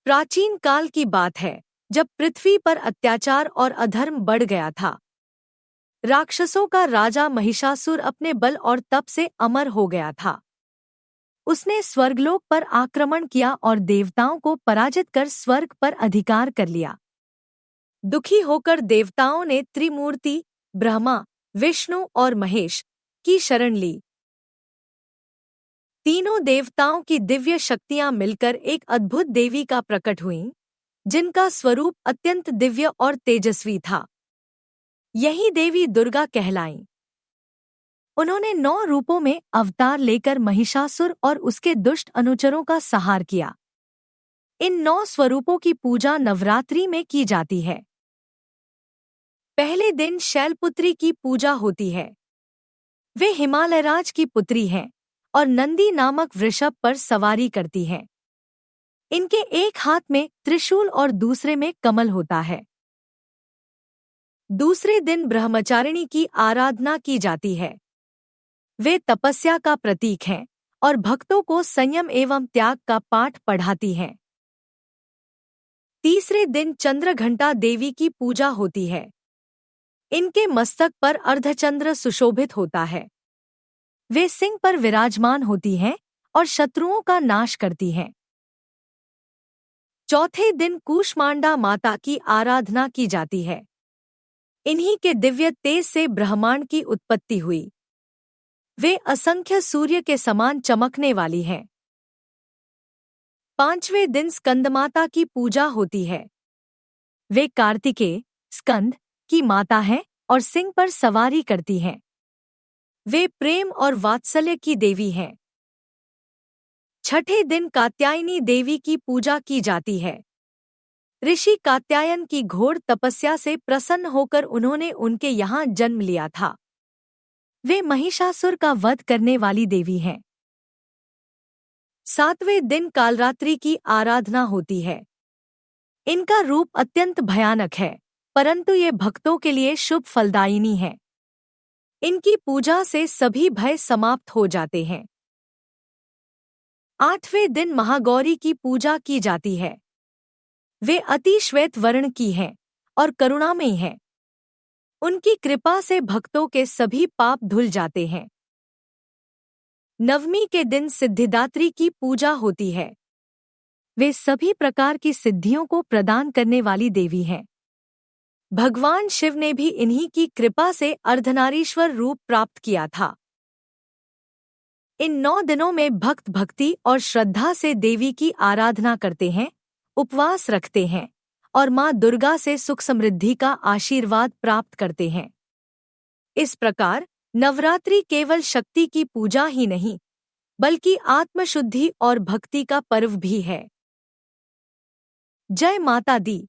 प्राचीन काल की बात है, जब पृथ्वी पर अत्याचार और अधर्म बढ़ गया था। राक्षसों का राजा महिषासुर अपने बल और तप से अमर हो गया था। उसने स्वर्गलोक पर आक्रमण किया और देवताओं को पराजित कर स्वर्ग पर अधिकार कर लिया। दुखी होकर देवताओं ने त्रिमूर्ति ब्रह्मा, विष्णु और महेश की शरण ली। तीनों देवताओं की दिव्य शक्तियां मिलकर एक अद्भुत देवी का प्रकट हुईं, जिनका स्वरूप अत्यंत दिव्य और तेजस्वी था। यही देवी दुर्गा कहलाईं। उन्होंने 9 रूपों में अवतार लेकर महिषासुर और उसके दुष्ट अनुचरों का संहार किया। इन 9 स्वरूपों की पूजा नवरात्रि में की जाती है। पहले दिन शैलपुत्री की पूजा होती है। वे हिमालयराज की पुत्री हैं और नंदी नामक वृषभ पर सवारी करती हैं। इनके एक हाथ में त्रिशूल और दूसरे में कमल होता है। दूसरे दिन ब्रह्मचारिणी की आराधना की जाती है। वे तपस्या का प्रतीक हैं और भक्तों को संयम एवं त्याग का पाठ पढ़ाती हैं। तीसरे दिन चंद्रघंटा देवी की पूजा होती है। इनके मस्तक पर अर्धचंद्र सुशोभित होता है। वे सिंह पर विराजमान होती हैं और शत्रुओं का नाश करती हैं। चौथे दिन कूष्मांडा माता की आराधना की जाती है। इन्हीं के दिव्य तेज से ब्रह्मांड की उत्पत्ति हुई। वे असंख्य सूर्य के समान चमकने वाली हैं। पांचवें दिन स्कंदमाता की पूजा होती है। वे कार्तिकेय स्कंद की माता हैं और सिंह पर सवारी करती हैं। वे प्रेम और वात्सल्य की देवी हैं। छठे दिन कात्यायनी देवी की पूजा की जाती है। ऋषि कात्यायन की घोर तपस्या से प्रसन्न होकर उन्होंने उनके यहाँ जन्म लिया था। वे महिषासुर का वध करने वाली देवी हैं। सातवें दिन कालरात्रि की आराधना होती है। इनका रूप अत्यंत भयानक है, परंतु ये भक्तों के लिए शुभ फलदायिनी है। इनकी पूजा से सभी भय समाप्त हो जाते हैं। आठवें दिन महागौरी की पूजा की जाती है। वे अति श्वेत वर्ण की हैं और करुणामयी हैं। उनकी कृपा से भक्तों के सभी पाप धुल जाते हैं। नवमी के दिन सिद्धिदात्री की पूजा होती है। वे सभी प्रकार की सिद्धियों को प्रदान करने वाली देवी हैं। भगवान शिव ने भी इन्हीं की कृपा से अर्धनारीश्वर रूप प्राप्त किया था। इन 9 दिनों में भक्त भक्ति और श्रद्धा से देवी की आराधना करते हैं, उपवास रखते हैं और मां दुर्गा से सुख समृद्धि का आशीर्वाद प्राप्त करते हैं। इस प्रकार नवरात्रि केवल शक्ति की पूजा ही नहीं, बल्कि आत्मशुद्धि और भक्ति का पर्व भी है। जय माता दी।